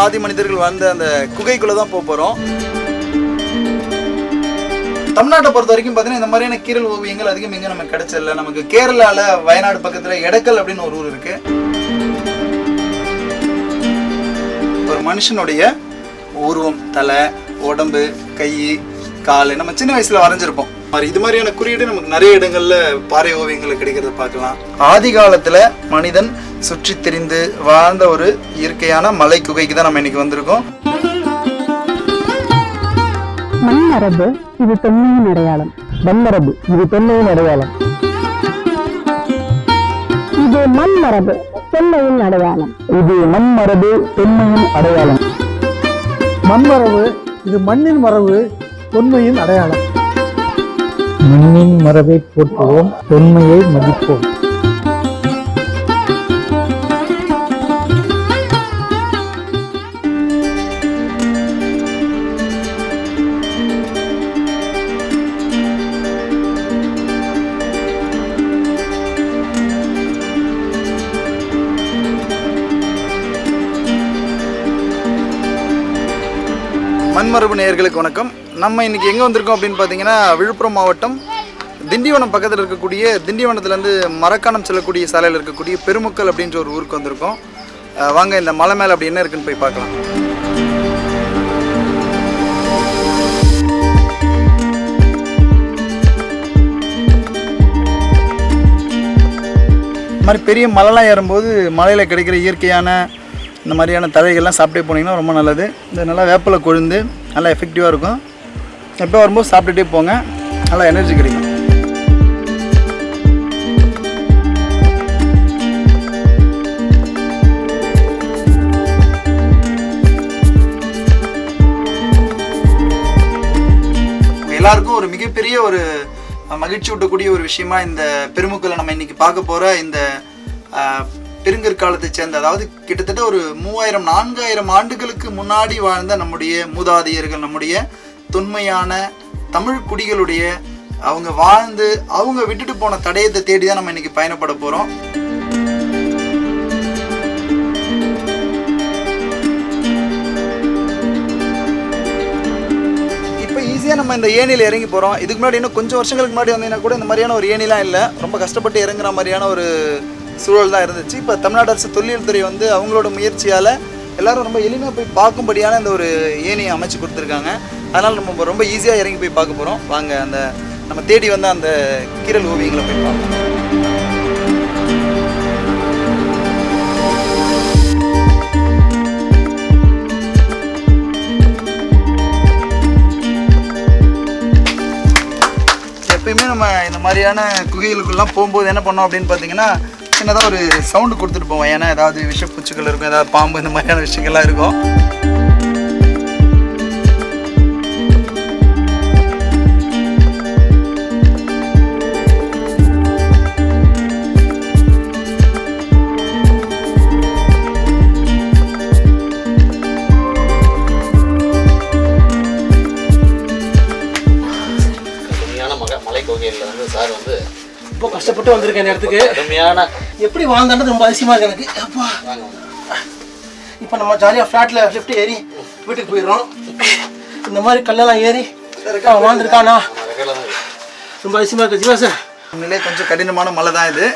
ஆதி மனிதர்கள் வாழ்ந்த அந்த குகைக்குள்ள தான் போறோம். தமிழ்நாட்டை பொறுத்த வரைக்கும் பார்த்தீங்கன்னா இந்த மாதிரியான கீரல் ஓவியங்கள் அதிகம் எங்க நமக்கு கிடைச்சதில்ல. நமக்கு கேரளால வயநாடு பக்கத்துல எடக்கல் அப்படின்னு ஒரு ஊர் இருக்கு. ஒரு மனுஷனுடைய உருவம், தலை, உடம்பு, கை, கால் நம்ம சின்ன வயசுல வரைஞ்சிருப்போம். இது மாதிரியான குறியீடு நமக்கு நிறைய இடங்கள்ல பாறை ஓவியங்கள் கிடைக்கிறத பார்க்கலாம். ஆதி காலத்துல மனிதன் சுற்றி திரிந்து வாழ்ந்த ஒரு இயற்கையான மலை குகைக்கு தான் நம்ம இன்னைக்கு வந்திருக்கோம். மண்மரபு இது தொன்மையின் அடையாளம். மண்மரபு இது தொன்மையின் அடையாளம். இது மண்மரபு தொன்மையின் அடையாளம். இது மண்மரபு தொன்மையின் அடையாளம். மண்மரபு இது மண்ணின் மரபு தொன்மையின் அடையாளம். மண்ணின் மரபை போற்றுவோம், தொன்மையை மதிப்போம். மண்மரபு நேயர்களுக்கு வணக்கம். நம்ம இன்னைக்கு எங்கே வந்திருக்கோம் அப்படின்னு பார்த்தீங்கன்னா, விழுப்புரம் மாவட்டம் திண்டிவனம் பக்கத்தில் இருக்கக்கூடிய திண்டிவனத்துலேருந்து மரக்காணம் செல்லக்கூடிய சாலையில் இருக்கக்கூடிய பெருமுக்கல் அப்படின்ற ஒரு ஊருக்கு வந்திருக்கோம். வாங்க இந்த மலை மேலே அப்படி என்ன இருக்குன்னு போய் பார்க்கலாம். இந்த மாதிரி பெரிய மலைலாம் ஏறும்போது மலையில் கிடைக்கிற இயற்கையான இந்த மாதிரியான தழைகள்லாம் சாப்பிட்டே போனீங்கன்னா ரொம்ப நல்லது. இந்த நல்லா வேப்பிலை கொழுந்து நல்லா எஃபெக்டிவாக இருக்கும். எப்போ வரும்போது சாப்பிட்டுட்டே போங்க, நல்லா எனர்ஜி கிடைக்கும். எல்லாருக்கும் ஒரு மிகப்பெரிய ஒரு மகிழ்ச்சி ஊட்டக்கூடிய ஒரு விஷயமா இந்த பெருமுக்கலை நம்ம இன்னைக்கு பார்க்க போகிற இந்த பெருங்கற்காலத்தை சேர்ந்த, அதாவது கிட்டத்தட்ட ஒரு 3000-4000 ஆண்டுகளுக்கு முன்னாடி வாழ்ந்த நம்முடைய மூதாதையர்கள், நம்முடைய தொன்மையான தமிழ் குடிகளுடைய அவங்க வாழ்ந்து அவங்க விட்டுட்டு போன தடயத்தை தேடி தான் நம்ம இன்னைக்கு பயணப்பட போகிறோம். இப்போ ஈஸியாக நம்ம இந்த ஏணியில் இறங்கி போகிறோம். இதுக்கு முன்னாடி இன்னும் கொஞ்சம் வருஷங்களுக்கு முன்னாடி வந்தீங்கன்னா கூட இந்த மாதிரியான ஒரு ஏணிலாம் இல்லை, ரொம்ப கஷ்டப்பட்டு இறங்குற மாதிரியான ஒரு சூழல் தான் இருந்துச்சு. இப்போ தமிழ்நாடு அரசு தொல்லியல் துறை வந்து அவங்களோட முயற்சியால் எல்லோரும் ரொம்ப எளிமையாக போய் பார்க்கும்படியான இந்த ஒரு ஏணியை அமைச்சு கொடுத்துருக்காங்க. அதனால் நம்ம ரொம்ப ஈஸியாக இறங்கி போய் பார்க்க போகிறோம். வாங்க அந்த நம்ம தேடி வந்த அந்த கீரல் ஓவியங்களை போய் பார்ப்போம். எப்பயுமே நம்ம இந்த மாதிரியான குகைகளுக்குலாம் போகும்போது என்ன பண்ணோம் அப்படின்னு பார்த்தீங்கன்னா, சின்னதாக ஒரு சவுண்டு கொடுத்துட்டு போவோம். ஏன்னா ஏதாவது விஷப்பூச்சிகள் இருக்கும், ஏதாவது பாம்பு, இந்த மாதிரியான விஷயங்கள்லாம் இருக்கும். மலை கோகையில் வந்து சார் வந்து ரொம்ப கஷ்டப்பட்டு வந்திருக்கேன் இந்த இடத்துக்கு. அருமையான எப்படி வாழ்ந்தான்றது ரொம்ப அதிசயமாக இருக்கு எனக்கு. அப்பா, இப்போ நம்ம ஜாலியாக ஃப்ளாட்டில் லிஃப்ட் ஏறி வீட்டுக்கு போயிடுறோம். இந்த மாதிரி கல்லெல்லாம் ஏறி வாழ்ந்துருக்கானா ரொம்ப அதிசயமாக இருக்குது. ஜீவா சார், உண்மையிலே கொஞ்சம் கடினமான மலை தான் இது.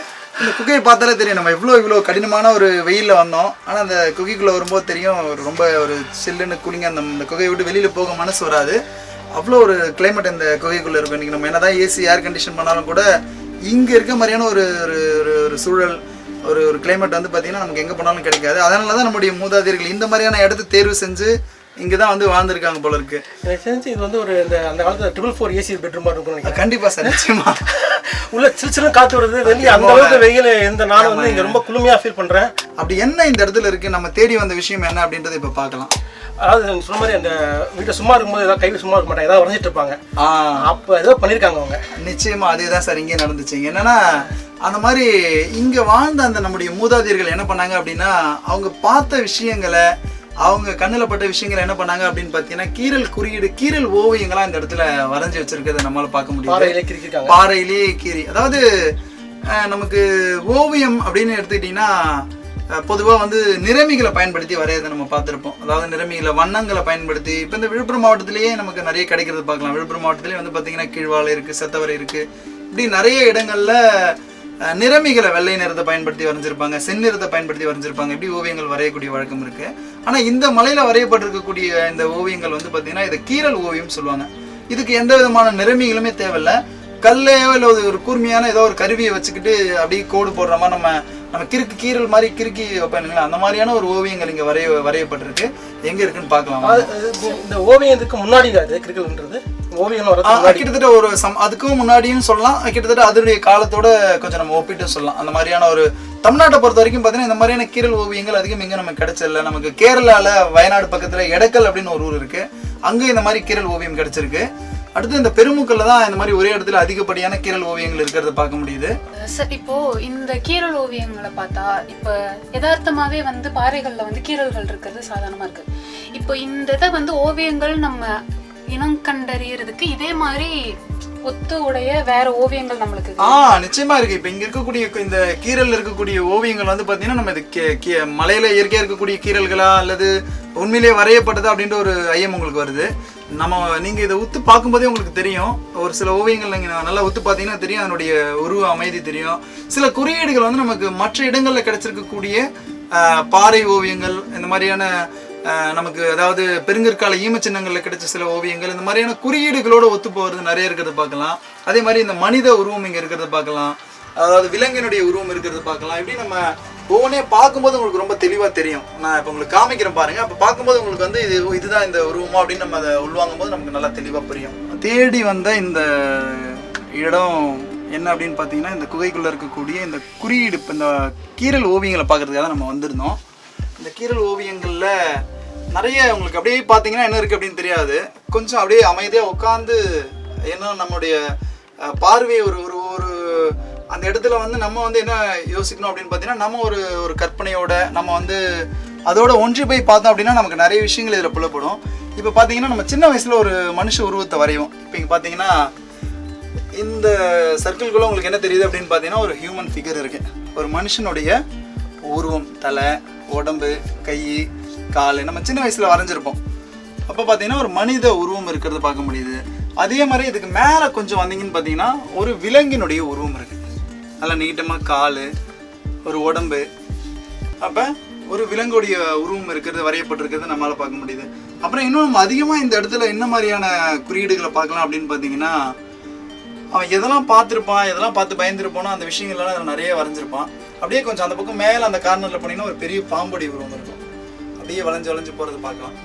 இந்த குகையை பார்த்தாலே தெரியும் நம்ம இவ்வளோ கடினமான ஒரு வெயிலில் வந்தோம். ஆனால் அந்த குகைக்குள்ளே வரும்போது தெரியும் ரொம்ப ஒரு சில்லுன்னு கூலிங்க. அந்த குகையை விட்டு வெளியில் போக மனசு வராது. அவ்வளோ ஒரு கிளைமேட் இந்த குகைக்குள்ளே இருக்கும். இன்றைக்கி நம்ம என்ன தான் ஏசி ஏர் கண்டிஷன் பண்ணாலும் கூட இங்கே இருக்க மாதிரியான ஒரு ஒரு சூழல், ஒரு கிளைமேட் வந்து பார்த்திங்கன்னா நமக்கு எங்கே போனாலும் கிடைக்காது. அதனால தான் நம்முடைய மூதாதையர்கள் இந்த மாதிரியான இடத்த தேர்வு செஞ்சு இங்கே தான் வந்து வாழ்ந்துருக்காங்க போல இருக்கு. எனக்கு தெரிஞ்சு இது வந்து ஒரு அந்த காலத்தில் 4 ஏசி பெட்ரூமாக இருக்கும். கண்டிப்பாக சார், நிச்சயமா. உள்ள சில்லுன்னு காற்று வருது. வெளியே அந்த அளவுக்கு வெயில் இந்த நாள் வந்து இங்கே ரொம்ப குளுமையாக ஃபீல் பண்ணுறேன். அப்படி என்ன இந்த இடத்துல இருக்குது, நம்ம தேடி வந்த விஷயம் என்ன அப்படின்றத இப்போ பார்க்கலாம். அதாவது சொன்ன மாதிரி அந்த வீட்டை சும்மா இருக்கும்போது ஏதாவது கை சும்மா இருக்க மாட்டாங்க, ஏதாவது வரைஞ்சிட்டு இருப்பாங்க. அப்போ ஏதோ பண்ணியிருக்காங்க அவங்க. நிச்சயமா அதே தான் சார் இங்கே நடந்துச்சுங்க. என்னன்னா அந்த மாதிரி இங்கே வாழ்ந்த அந்த நம்முடைய மூதாதையர்கள் என்ன பண்ணாங்க அப்படின்னா, அவங்க பார்த்த விஷயங்களை, அவங்க கண்ணில் பட்ட விஷயங்களை என்ன பண்ணாங்க அப்படின்னு பார்த்தீங்கன்னா, கீரல் குறியீடு, கீரல் ஓவியங்களாம் இந்த இடத்துல வரைஞ்சி வச்சிருக்கிறத நம்மளால பார்க்க முடியும். பாறையிலேயே கீரி, அதாவது நமக்கு ஓவியம் அப்படின்னு எடுத்துக்கிட்டிங்கன்னா பொதுவாக வந்து நிறமிகளை பயன்படுத்தி வரையதை நம்ம பார்த்துருப்போம். அதாவது நிறமிகளை வண்ணங்களை பயன்படுத்தி இப்போ இந்த விழுப்புரம் மாவட்டத்திலேயே நமக்கு நிறைய கிடைக்கிறது பார்க்கலாம். விழுப்புரம் மாவட்டத்திலேயே வந்து பார்த்திங்கன்னா கீழ்வாழை இருக்குது, செத்தவரை இருக்குது, இப்படி நிறைய இடங்களில் நிறமிகளை வெள்ளை நிறத்தை பயன்படுத்தி வரைஞ்சிருப்பாங்க, செந்நிறத்தை பயன்படுத்தி வரைஞ்சிருப்பாங்க. இப்படி ஓவியங்கள் வரையக்கூடிய வழக்கம் இருக்குது. ஆனால் இந்த மலையில் வரையப்பட்டிருக்கக்கூடிய இந்த ஓவியங்கள் வந்து பார்த்திங்கன்னா இதை கீரல் ஓவியம் சொல்லுவாங்க. இதுக்கு எந்த விதமான நிறமிகளுமே தேவையில்லை. கல்லையோ இல்லை ஒரு கூர்மையான ஏதோ ஒரு கருவியை வச்சுக்கிட்டு அப்படியே கோடு போடுற மாதிரி நம்ம கீரல் மாதிரி கிறுக்கி வைப்பானுங்களா, அந்த மாதிரியான ஒரு ஓவியங்கள் இங்கே வரையப்பட்டிருக்கு. எங்கே இருக்குன்னு பார்க்கலாம். இந்த ஓவியத்துக்கு முன்னாடி கிறுக்கல்ன்றது ஓவியம் கிட்டத்தட்ட ஒரு அதுக்கும் முன்னாடியும் சொல்லலாம், கிட்டத்தட்ட அதனுடைய காலத்தோட கொஞ்சம் நம்ம ஒப்பிட்டு சொல்லலாம். அந்த மாதிரியான ஒரு தமிழ்நாட்டை பொறுத்த வரைக்கும் பார்த்தீங்கன்னா இந்த மாதிரியான கீரல் ஓவியங்கள் அதிகம் எங்கே நமக்கு கிடைச்சதில்ல. நமக்கு கேரளாவில் வயநாடு பக்கத்தில் எடக்கல் அப்படின்னு ஒரு ஊர் இருக்குது, அங்கே இந்த மாதிரி கீரல் ஓவியம் கிடைச்சிருக்கு. அடுத்து இந்த பெருமுக்கல்ல தான் இந்த மாதிரி ஒரே இடத்துல அதிகப்படியான கீரல் ஓவியங்கள் இருக்கிறத பார்க்க முடியுது. சார், இப்போ இந்த கீரல் ஓவியங்களை பார்த்தா இப்போ யதார்த்தமாவே வந்து பாறைகள்ல வந்து கீரல்கள் இருக்கிறது சாதாரணமா இருக்கு. இப்போ இந்த இதை வந்து ஓவியங்கள் நம்ம இனம் கண்டறியறதுக்கு இதே மாதிரி ஒத்து உடைய வேற ஓவியங்கள் நம்மளுக்கு நிச்சயமா இருக்கு. இப்ப இங்க இருக்கக்கூடிய இந்த கீரல் இருக்கக்கூடிய ஓவியங்கள் வந்து பாத்தீங்கன்னா நம்ம இது மலையில இயற்கையா இருக்கக்கூடிய கீரல்களா அல்லது உண்மையிலேயே வரையப்பட்டதா அப்படின்ற ஒரு ஐயம் உங்களுக்கு வருது. நீங்க இதை உத்து பார்க்கும்போதே உங்களுக்கு தெரியும். ஒரு சில ஓவியங்கள் நீங்க நல்லா உத்து பார்த்தீங்கன்னா தெரியும், அதனுடைய உருவ அமைதி தெரியும். சில குறியீடுகள் வந்து நமக்கு மற்ற இடங்கள்ல கிடைச்சிருக்கக்கூடிய பாறை ஓவியங்கள், இந்த மாதிரியான நமக்கு அதாவது பெருங்கற்கால ஈமச்சின்னங்கள்ல கிடைச்ச சில ஓவியங்கள், இந்த மாதிரியான குறியீடுகளோட ஒத்து போகிறது நிறைய இருக்கிறத பார்க்கலாம். அதே மாதிரி இந்த மனித உருவம் இங்க இருக்கிறத பார்க்கலாம், அதாவது விலங்கினுடைய உருவம் இருக்கிறத பார்க்கலாம். இப்படி நம்ம ஒவ்வொன்றே பார்க்கும்போது உங்களுக்கு ரொம்ப தெளிவாக தெரியும். நான் இப்போ உங்களுக்கு காமிக்கிறேன் பாருங்க. அப்போ பார்க்கும்போது உங்களுக்கு வந்து இதுதான் இந்த உருவமா அப்படின்னு நம்ம அதை உள்வாங்கும் போது நமக்கு நல்லா தெளிவாக புரியும். தேடி வந்த இந்த இடம் என்ன அப்படின்னு பார்த்தீங்கன்னா இந்த குகைக்குள்ளே இருக்கக்கூடிய இந்த குறியீடு, இப்போ இந்த கீரல் ஓவியங்களை பார்க்கறதுக்காக நம்ம வந்திருந்தோம். இந்த கீரல் ஓவியங்களில் நிறைய உங்களுக்கு அப்படியே பார்த்தீங்கன்னா என்ன இருக்குது அப்படின்னு தெரியாது. கொஞ்சம் அப்படியே அமைதியாக உட்காந்து என்ன நம்மளுடைய பார்வையை ஒரு அந்த இடத்துல வந்து நம்ம வந்து என்ன யோசிக்கணும் அப்படின்னு பார்த்தீங்கன்னா நம்ம ஒரு கற்பனையோட நம்ம வந்து அதோட ஒன்றி போய் பார்த்தோம் அப்படின்னா நமக்கு நிறைய விஷயங்கள் இதில் புலப்படும். இப்போ பார்த்தீங்கன்னா நம்ம சின்ன வயசில் ஒரு மனுஷ உருவத்தை வரைவோம். இப்போ இங்கே பார்த்தீங்கன்னா இந்த சர்க்கிள்குள்ளே உங்களுக்கு என்ன தெரியுது அப்படின்னு பார்த்தீங்கன்னா ஒரு ஹியூமன் ஃபிகர் இருக்குது. ஒரு மனுஷனுடைய உருவம், தலை, உடம்பு, கை, கால் நம்ம சின்ன வயசில் வரைஞ்சிருப்போம். அப்போ பார்த்தீங்கன்னா ஒரு மனித உருவம் இருக்கிறத பார்க்க முடியுது. அதே மாதிரி இதுக்கு மேலே கொஞ்சம் வந்தீங்கன்னு பார்த்தீங்கன்னா ஒரு விலங்கினுடைய உருவம் இருக்குது. நல்லா நீட்டமாக கால், ஒரு உடம்பு, அப்போ ஒரு விலங்குடைய உருவம் இருக்கிறது வரையப்பட்டிருக்கிறது நம்மளால் பார்க்க முடியுது. அப்புறம் இன்னும் நம்ம அதிகமாக இந்த இடத்துல என்ன மாதிரியான குறியீடுகளை பார்க்கலாம் அப்படின்னு பார்த்தீங்கன்னா அவன் எதெல்லாம் பார்த்துருப்பான், எதெல்லாம் பார்த்து பயந்துருப்பானோ அந்த விஷயங்கள்லாம் அதில் நிறைய வரைஞ்சிருப்பான். அப்படியே கொஞ்சம் அந்த பக்கம் மேலே அந்த கார்னரில் போனீங்கன்னா ஒரு பெரிய பாம்புடைய உருவம் இருக்கும். அப்படியே வளைஞ்சு போகிறது பார்க்கலாம்.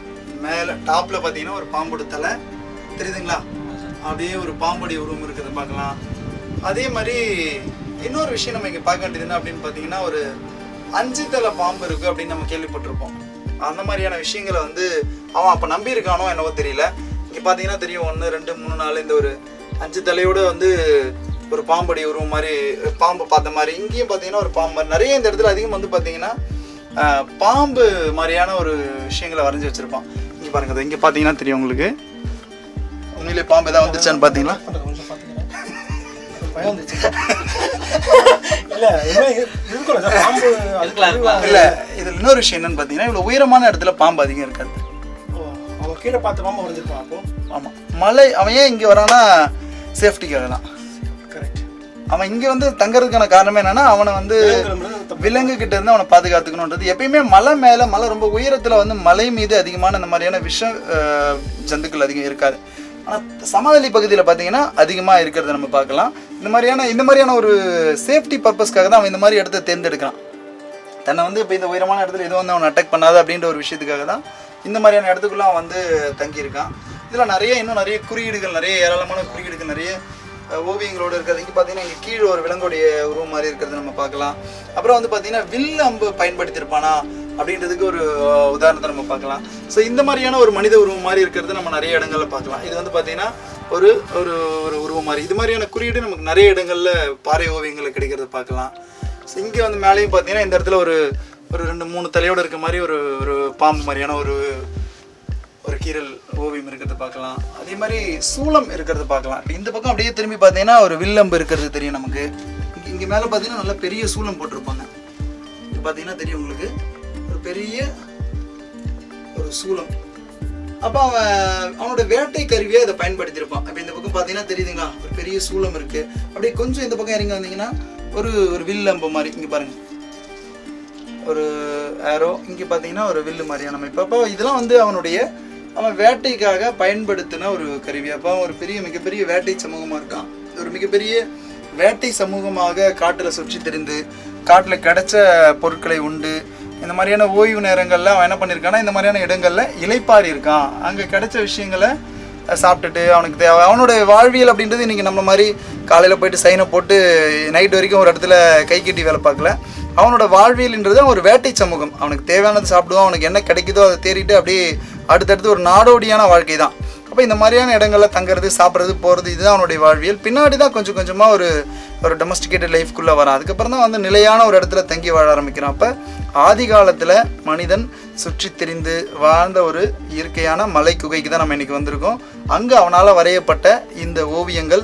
மேலே டாப்பில் பார்த்தீங்கன்னா ஒரு பாம்போட தலை தெரியுதுங்களா, அப்படியே ஒரு பாம்புடைய உருவம் இருக்கிறத பார்க்கலாம். அதே மாதிரி இன்னொரு விஷயம் நம்ம இங்கே பார்க்க வேண்டியது என்ன அப்படின்னு பார்த்தீங்கன்னா ஒரு 5 தலை பாம்பு இருக்குது அப்படின்னு நம்ம கேள்விப்பட்டிருப்போம். அந்த மாதிரியான விஷயங்களை வந்து அவன் அப்போ நம்பியிருக்கானோ என்னவோ தெரியல. இங்கே பார்த்தீங்கன்னா தெரியும் 1 2 3 4 இந்த ஒரு 5 தலையோடு வந்து ஒரு பாம்புடைய உருவம் மாதிரி பாம்பு பார்த்த மாதிரி. இங்கேயும் பார்த்தீங்கன்னா ஒரு பாம்பு மாதிரி நிறைய இந்த இடத்துல அதிகம் வந்து பார்த்தீங்கன்னா பாம்பு மாதிரியான ஒரு விஷயங்களை வரைஞ்சி வச்சுருப்பான். இங்கே பாருங்க, அது இங்கே பார்த்தீங்கன்னா தெரியும் உங்களுக்கு. உண்மையிலே பாம்பு எதாவது வந்துச்சான்னு பார்த்தீங்களா? இல்ல, இதுல இன்னொரு விஷயம் என்னன்னு பாத்தீங்கன்னா இவ்வளவு உயரமான இடத்துல பாம்பு அதிகம் இருக்காது. கீழே பார்த்து பாம்பு வரைஞ்சிருப்பான். அப்போ ஆமா, மலை அவன் ஏன் இங்க வரானா சேஃப்டிக்காக தான். கரெக்ட். அவன் இங்க வந்து தங்கறதுக்கான காரணமே என்னன்னா அவனை வந்து விலங்கு கிட்ட இருந்து அவனை பாதுகாத்துக்கணுன்றது. எப்பயுமே மலை மேல மலை ரொம்ப உயரத்துல வந்து மலை மீது அதிகமான இந்த மாதிரியான விஷ ஜந்துக்கள் அதிகம் இருக்காது. ஆனால் சமவெளி பகுதியில் பார்த்தீங்கன்னா அதிகமாக இருக்கிறத நம்ம பார்க்கலாம். இந்த மாதிரியான ஒரு சேஃப்டி பர்பஸ்க்காக தான் அவன் இந்த மாதிரி இடத்த தேர்ந்தெடுக்கிறான். தன்னை வந்து இப்போ இந்த உயரமான இடத்துல எதுவும் வந்து அவன் அட்டாக் பண்ணாது அப்படின்ற ஒரு விஷயத்துக்காக தான் இந்த மாதிரியான இடத்துக்குள்ள அவன் வந்து தங்கியிருக்கான். இதில் இன்னும் நிறைய குறியீடுகள், நிறைய ஏராளமான குறியீடுகள், நிறைய ஓவியங்களோடு இருக்கிறது. இங்கே பார்த்தீங்கன்னா இங்கே கீழே ஒரு விலங்குடைய உருவம் மாதிரி இருக்கிறது நம்ம பார்க்கலாம். அப்புறம் வந்து பார்த்தீங்கன்னா வில் அம்பு பயன்படுத்தியிருப்பானா அப்படின்றதுக்கு ஒரு உதாரணத்தை நம்ம பார்க்கலாம். ஸோ இந்த மாதிரியான ஒரு மனித உருவம் மாதிரி இருக்கிறது நம்ம நிறைய இடங்களில் பார்க்கலாம். இது வந்து பார்த்தீங்கன்னா ஒரு ஒரு ஒரு உருவம் மாதிரி. இது மாதிரியான குறியீடு நமக்கு நிறைய இடங்களில் பாறை ஓவியங்களில் கிடைக்கிறத பார்க்கலாம். ஸோ இங்கே வந்து மேலேயும் பார்த்தீங்கன்னா இந்த இடத்துல ஒரு 2-3 தலையோடு இருக்க மாதிரி ஒரு பாம்பு மாதிரியான ஒரு கீரல் ஓவியம் இருக்கிறத பார்க்கலாம். அதே மாதிரி சூளம் இருக்கிறத பார்க்கலாம். இப்போ இந்த பக்கம் அப்படியே திரும்பி பார்த்தீங்கன்னா ஒரு வில்லம்பு இருக்கிறது தெரியும் நமக்கு. இங்கே மேலே பார்த்தீங்கன்னா நல்ல பெரிய சூளம் போட்டிருப்பாங்க. பார்த்தீங்கன்னா தெரியும் உங்களுக்கு ஒரு பெரிய ஒரு சூலம். அப்போ அவனோட வேட்டை கருவியை இதை பயன்படுத்தியிருப்பான். அப்போ இந்த பக்கம் பார்த்தீங்கன்னா தெரியுதுங்களா ஒரு பெரிய சூலம் இருக்கு. அப்படியே கொஞ்சம் இந்த பக்கம் இறங்கி வந்தீங்கன்னா ஒரு ஒரு வில் அம்பு மாதிரி இங்கே பாருங்க, ஒரு ஏரோ, இங்கே பார்த்தீங்கன்னா ஒரு வில்லு மாதிரியான அமைப்பு. அப்போ இதெல்லாம் வந்து அவன் வேட்டைக்காக பயன்படுத்தின ஒரு கருவி. அப்போ ஒரு மிகப்பெரிய வேட்டை சமூகமாக இருக்கான். ஒரு மிகப்பெரிய வேட்டை சமூகமாக காட்டில் சுற்றி திரிந்து காட்டில் கிடைச்ச பொருட்களை உண்டு இந்த மாதிரியான ஓய்வு நேரங்களில் அவன் என்ன பண்ணியிருக்கான்னா இந்த மாதிரியான இடங்களில் இளைப்பாரி இருக்கான். அங்கே கிடைச்ச விஷயங்களை சாப்பிட்டுட்டு அவனுக்கு அவனோட வாழ்வியல் அப்படின்றது இன்றைக்கி நம்ம மாதிரி காலையில் போயிட்டு சைனை போட்டு நைட் வரைக்கும் ஒரு இடத்துல கை கட்டி வேலை பார்க்கல. அவனோட வாழ்வியல்ன்றது ஒரு வேட்டை சமூகம். அவனுக்கு தேவையானது சாப்பிடுவான், அவனுக்கு என்ன கிடைக்குதோ அதை தேடிட்டு அப்படியே அடுத்தடுத்து ஒரு நாடோடியான வாழ்க்கை தான். அப்போ இந்த மாதிரியான இடங்களில் தங்குறது, சாப்பிட்றது, போகிறது, இதுதான் அவனுடைய வாழ்வியல். பின்னாடி தான் கொஞ்சம் கொஞ்சமாக ஒரு டொமஸ்டிகேட்டட் லைஃப்குள்ளே வரான். அதுக்கப்புறம் தான் வந்து நிலையான ஒரு இடத்துல தங்கி வாழ ஆரம்பிக்கிறான். அப்போ ஆதி காலத்தில் மனிதன் சுற்றி திரிந்து வாழ்ந்த ஒரு இயற்கையான மலை குகைக்கு தான் நம்ம இன்றைக்கி வந்திருக்கோம். அங்கே அவனால் வரையப்பட்ட இந்த ஓவியங்கள்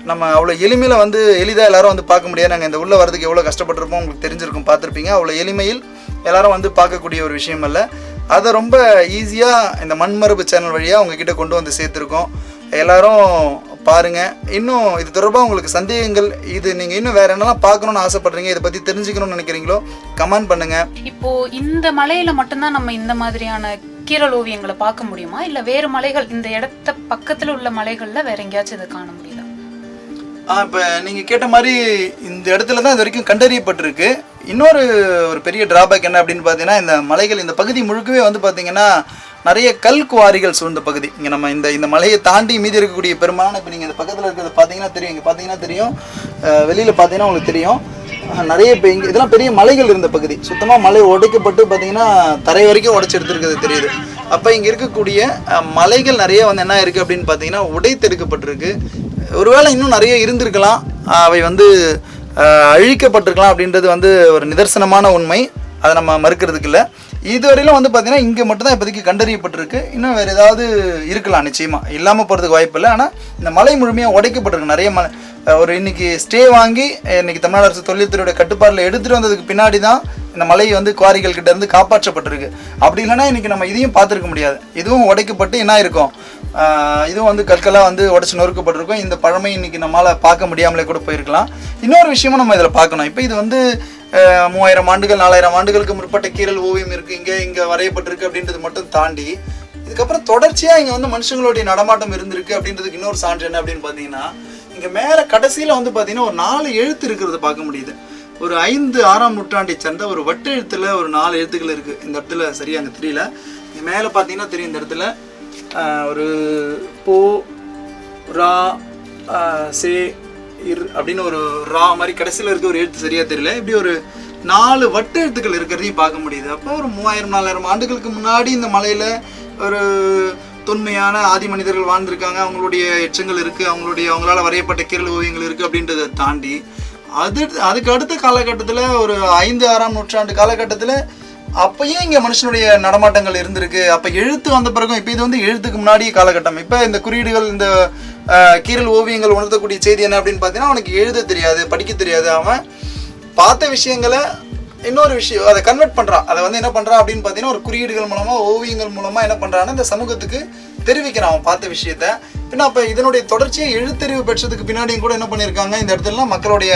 நம்ம அவ்வளோ எளிமையில் வந்து எளிதாக எல்லாரும் வந்து பார்க்க முடியாது. நாங்கள் இந்த உள்ளே வரதுக்கு எவ்வளோ கஷ்டப்பட்டிருப்போம் உங்களுக்கு தெரிஞ்சிருக்கும், பார்த்துருப்பீங்க. அவ்வளோ எளிமையில் எல்லாரும் வந்து பார்க்கக்கூடிய ஒரு விஷயம் அல்ல. அதை ரொம்ப ஈஸியாக இந்த மண்மரபு சேனல் வழியாக உங்ககிட்ட கொண்டு வந்து சேர்த்துருக்கோம். எல்லாரும் பாருங்கள். இன்னும் இது தொடர்பாக உங்களுக்கு சந்தேகங்கள், இது நீங்கள் இன்னும் வேறு என்னெல்லாம் பார்க்கணுன்னு ஆசைப்படுறீங்க, இதை பற்றி தெரிஞ்சுக்கணும்னு நினைக்கிறீங்களோ கமெண்ட் பண்ணுங்கள். இப்போது இந்த மலையில் மட்டும்தான் நம்ம இந்த மாதிரியான கீரல் ஓவியங்களை பார்க்க முடியுமா, இல்லை வேறு மலைகள் இந்த இடத்த பக்கத்தில் உள்ள மலைகளில் வேற எங்கேயாச்சும் இதை காண முடியுதா? இப்போ நீங்கள் கேட்ட மாதிரி இந்த இடத்துல தான் இது வரைக்கும் கண்டறியப்பட்டிருக்கு. இன்னொரு பெரிய டிராபேக் என்ன அப்படின்னு பார்த்தீங்கன்னா, இந்த மலைகள் இந்த பகுதி முழுக்கவே வந்து பார்த்தீங்கன்னா நிறைய கல் குவாரிகள் சூழ்ந்த பகுதி. இங்கே நம்ம இந்த மலையை தாண்டி மீதி இருக்கக்கூடிய பெரும்பாலான, இப்போ நீங்கள் இந்த பக்கத்தில் இருக்கிறது பார்த்தீங்கன்னா தெரியும், இங்கே பார்த்தீங்கன்னா தெரியும், வெளியில் பார்த்தீங்கன்னா உங்களுக்கு தெரியும் நிறைய. இப்போ இங்கே இதெல்லாம் பெரிய மலைகள் இருந்த பகுதி. சுத்தமாக மலை உடைக்கப்பட்டு பார்த்தீங்கன்னா தரை வரைக்கும் உடைச்சி எடுத்துருக்கிறது தெரியுது. அப்போ இங்கே இருக்கக்கூடிய மலைகள் நிறைய வந்து என்ன இருக்குது அப்படின்னு பார்த்தீங்கன்னா உடைத்தெடுக்கப்பட்டிருக்கு. ஒருவேளை இன்னும் நிறைய இருந்திருக்கலாம், அவை வந்து அழிக்கப்பட்டிருக்கலாம் அப்படின்றது வந்து ஒரு நிதர்சனமான உண்மை. அதை நம்ம மறுக்கிறதுக்கு இல்லை. இதுவரையிலும் வந்து பார்த்தீங்கன்னா இங்கே மட்டும்தான் இப்போதைக்கு கண்டறியப்பட்டிருக்கு. இன்னும் வேறு ஏதாவது இருக்கலாம், நிச்சயமாக இல்லாமல் போகிறதுக்கு வாய்ப்பு இல்லை. ஆனால் இந்த மலை முழுமையாக உடைக்கப்பட்டிருக்கு. நிறைய மலை ஒரு இன்றைக்கி ஸ்டே வாங்கி இன்றைக்கி தமிழ்நாடு அரசு தொழில்துறையோட கட்டுப்பாட்டில் எடுத்துகிட்டு வந்ததுக்கு பின்னாடி தான் இந்த மலை வந்து குவாரிகள் கிட்ட இருந்து காப்பாற்றப்பட்டிருக்கு. அப்படி இல்லைன்னா இன்றைக்கி நம்ம இதையும் பார்த்துருக்க முடியாது. இதுவும் உடைக்கப்பட்டு என்ன இருக்கும், இதுவும் வந்து கற்களாக வந்து உடச்சி நொறுக்கப்பட்டிருக்கும். இந்த பழமை இன்றைக்கி நம்மளால் பார்க்க முடியாமலே கூட போயிருக்கலாம். இன்னொரு விஷயமும் நம்ம இதில் பார்க்கணும். இப்போ இது வந்து 3000 ஆண்டுகள் 4000 ஆண்டுகளுக்கு முற்பட்ட கீரல் ஓவியம் இருக்குது, இங்கே வரையப்பட்டிருக்கு அப்படின்றது மட்டும் தாண்டி இதுக்கப்புறம் தொடர்ச்சியாக இங்கே வந்து மனுஷங்களுடைய நடமாட்டம் இருந்திருக்கு அப்படின்றதுக்கு இன்னொரு சான்று என்ன அப்படின்னு பார்த்தீங்கன்னா, இங்கே மேலே கடைசியில் வந்து பார்த்தீங்கன்னா ஒரு 4 எழுத்து இருக்கிறத பார்க்க முடியுது. ஒரு 5-6ஆம் நூற்றாண்டை சேர்ந்த ஒரு வட்டெழுத்தில் ஒரு 4 எழுத்துக்கள் இருக்குது. இந்த இடத்துல சரியாக அங்கே தெரியல, இங்கே மேலே பார்த்தீங்கன்னா தெரியும். இந்த இடத்துல ஒரு போ ரா சே இர் அப்படின்னு ஒரு ரா மாதிரி கடைசியில் இருக்க ஒரு எழுத்து சரியாக தெரியல. இப்படி ஒரு 4 வட்ட எழுத்துக்கள் இருக்கிறதையும் பார்க்க முடியுது. அப்போ ஒரு 3000-4000 ஆண்டுகளுக்கு முன்னாடி இந்த மலையில் ஒரு தொன்மையான ஆதி மனிதர்கள் வாழ்ந்திருக்காங்க. அவங்களுடைய எச்சங்கள் இருக்குது, அவங்களால வரையப்பட்ட கீரல் ஓவியங்கள் இருக்குது. அப்படின்றத தாண்டி அதுக்கு அடுத்த காலகட்டத்தில் ஒரு 5-6ஆம் நூற்றாண்டு காலகட்டத்தில் அப்பயும் இங்கே மனுஷனுடைய நடமாட்டங்கள் இருந்திருக்கு. அப்போ எழுத்து வந்த பிறகும், இப்போ இது வந்து எழுத்துக்கு முன்னாடி காலகட்டம். இப்போ இந்த குறியீடுகள், இந்த கீரல் ஓவியங்கள் உணர்த்தக்கூடிய செய்தி என்ன அப்படின்னு பார்த்தீங்கன்னா, அவனுக்கு எழுத தெரியாது, படிக்க தெரியாது. அவன் பார்த்த விஷயங்களை இன்னொரு விஷயம் அதை கன்வெர்ட் பண்ணுறான். அதை வந்து என்ன பண்ணுறான் அப்படின்னு பார்த்தீங்கன்னா, ஒரு குறியீடுகள் மூலமாக, ஓவியங்கள் மூலமாக என்ன பண்ணுறான்னா இந்த சமூகத்துக்கு தெரிவிக்கிறான் அவன் பார்த்த விஷயத்த. பின்னா அப்போ இதனுடைய தொடர்ச்சியை எழுத்தறிவு பெற்றதுக்கு பின்னாடியும் கூட என்ன பண்ணியிருக்காங்க, இந்த இடத்துலலாம் மக்களுடைய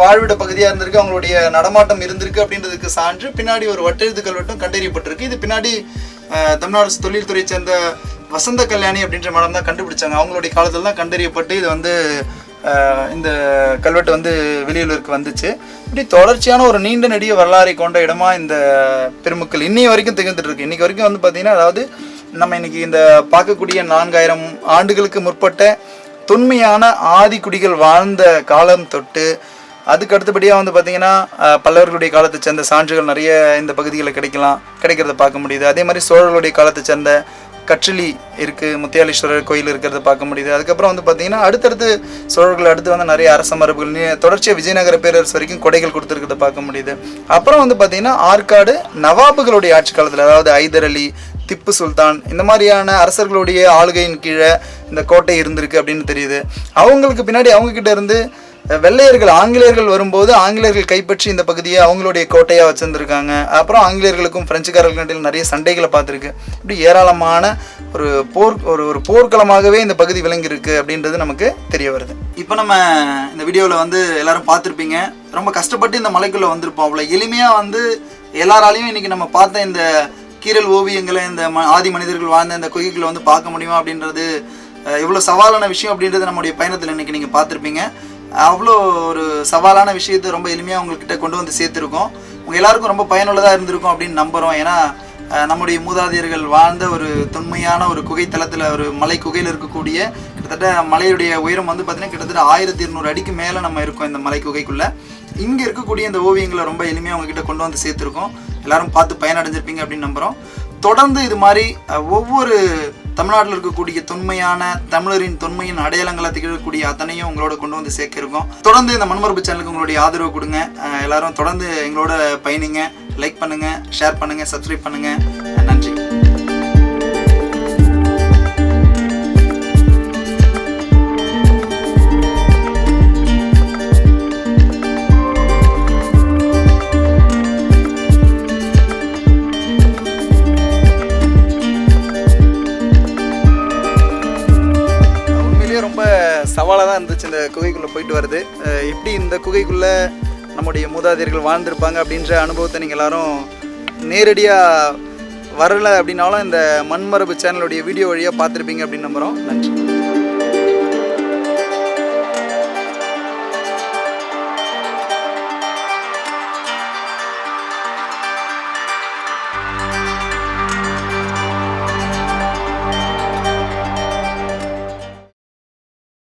வாழ்விட பகுதியாக இருந்திருக்கு, அவங்களுடைய நடமாட்டம் இருந்திருக்கு அப்படின்றதுக்கு சான்று பின்னாடி ஒரு வட்டெழுத்து கல்வெட்டும் கண்டறியப்பட்டிருக்கு. இது பின்னாடி தமிழ்நாடு தொழில்துறை சேர்ந்த வசந்த கல்யாணி அப்படின்ற மேடம் தான் கண்டுபிடிச்சாங்க. அவங்களுடைய காலத்தில் தான் கண்டறியப்பட்டு இது வந்து இந்த கல்வெட்டு வந்து வெளியூருக்கு வந்துச்சு. இப்படி தொடர்ச்சியான ஒரு நீண்ட நெடிய வரலாறை கொண்ட இடமா இந்த பெருமக்கள் இன்னைய வரைக்கும் திகழ்ந்துட்டு இருக்கு. இன்னைக்கு வரைக்கும் வந்து பார்த்தீங்கன்னா, அதாவது நம்ம இன்னைக்கு இந்த பார்க்கக்கூடிய 4000 ஆண்டுகளுக்கு முற்பட்ட தொன்மையான ஆதி குடிகள் வாழ்ந்த காலம் தொட்டு அதுக்கு அடுத்தபடியாக வந்து பார்த்திங்கன்னா பல்லவர்களுடைய காலத்தை சேர்ந்த சான்றுகள் நிறைய இந்த பகுதிகளில் கிடைக்கிறத பார்க்க முடியுது. அதே மாதிரி சோழர்களுடைய காலத்தை சேர்ந்த கற்றலி இருக்குது, முத்தியாலீஸ்வரர் கோயில் இருக்கிறத பார்க்க முடியுது. அதுக்கப்புறம் வந்து பார்த்திங்கன்னா அடுத்தடுத்து சோழர்கள் அடுத்து வந்து நிறைய அரச மரபுகள் தொடர்ச்சியாக விஜயநகர பேரரசு வரைக்கும் கொடைகள் கொடுத்துருக்கிறத பார்க்க முடியுது. அப்புறம் வந்து பார்த்திங்கன்னா ஆற்காடு நவாபுகளுடைய ஆட்சி காலத்தில், அதாவது ஐதர் அலி, திப்பு சுல்தான், இந்த மாதிரியான அரசர்களுடைய ஆளுகையின் கீழே இந்த கோட்டை இருந்திருக்கு அப்படின்னு தெரியுது. அவங்களுக்கு பின்னாடி அவங்கக்கிட்ட இருந்து வெள்ளையர்கள் ஆங்கிலேயர்கள் வரும்போது ஆங்கிலேயர்கள் கைப்பற்றி இந்த பகுதியை அவங்களுடைய கோட்டையாக வச்சுருந்துருக்காங்க. அப்புறம் ஆங்கிலேயர்களுக்கும் பிரெஞ்சுக்காரர்களுக்கும் நிறைய சண்டைகளை பார்த்துருக்கு. இப்படி ஏராளமான ஒரு ஒரு போர்க்களமாகவே இந்த பகுதி விளங்கியிருக்கு அப்படின்றது நமக்கு தெரிய வருது. இப்போ நம்ம இந்த வீடியோவில் வந்து எல்லாரும் பார்த்துருப்பீங்க. ரொம்ப கஷ்டப்பட்டு இந்த மலைக்குள்ளே வந்திருப்போம். அவ்வளோ எளிமையாக வந்து எல்லாராலையும் இன்றைக்கி நம்ம பார்த்த இந்த கீரல் ஓவியங்களை இந்த ஆதி மனிதர்கள் வாழ்ந்த இந்த குகைகளை வந்து பார்க்க முடியுமா அப்படின்றது எவ்வளோ சவாலான விஷயம் அப்படின்றது நம்முடைய பயணத்தில் இன்றைக்கி நீங்கள் பார்த்துருப்பீங்க. அவ்வளோ ஒரு சவாலான விஷயத்தை ரொம்ப எளிமையாக உங்கள்கிட்ட கொண்டு வந்து சேர்த்துருக்கோம். உங்கள் எல்லாருக்கும் ரொம்ப பயனுள்ளதாக இருந்திருக்கும் அப்படின்னு நம்புகிறோம். ஏன்னா நம்முடைய மூதாதையர்கள் வாழ்ந்த ஒரு தொன்மையான ஒரு குகைத்தலத்தில் ஒரு மலை குகையில் இருக்கக்கூடிய கிட்டத்தட்ட மலையுடைய உயரம் வந்து பார்த்திங்கன்னா கிட்டத்தட்ட 1200 அடிக்கு மேலே நம்ம இருக்கோம் இந்த மலை குகைக்குள்ளே. இங்கே இருக்கக்கூடிய இந்த ஓவியங்களை ரொம்ப எளிமையாக உங்ககிட்ட கொண்டு வந்து சேர்த்துருக்கோம். எல்லாரும் பார்த்து பயனடைஞ்சிருப்பீங்க அப்படின்னு நம்புகிறோம். தொடர்ந்து இது மாதிரி ஒவ்வொரு தமிழ்நாட்டில் இருக்கக்கூடிய தொன்மையான தமிழரின் தொன்மையின் அடையாளங்களை திகழக்கூடிய அத்தனையும் உங்களோட கொண்டு வந்து சேர்க்க இருக்கோம். தொடர்ந்து இந்த மண்மரபு சேனலுக்கு உங்களுடைய ஆதரவு கொடுங்க. எல்லாரும் தொடர்ந்து எங்களோட பயணிங்க. லைக் பண்ணுங்கள், ஷேர் பண்ணுங்கள், சப்ஸ்கிரைப் பண்ணுங்கள். நன்றி. ரொம்ப சவாலாக தான் இருந்துச்சு இந்த குகைக்குள்ளே போயிட்டு வருது. எப்படி இந்த குகைக்குள்ளே நம்முடைய மூதாதையர்கள் வாழ்ந்திருப்பாங்க அப்படின்ற அனுபவத்தை நீங்கள் எல்லாரும் நேரடியாக வரலை அப்படின்னாலும் இந்த மண்மரபு சேனலுடைய வீடியோ வழியாக பார்த்துருப்பீங்க அப்படின்னு நம்புகிறோம். நன்றி.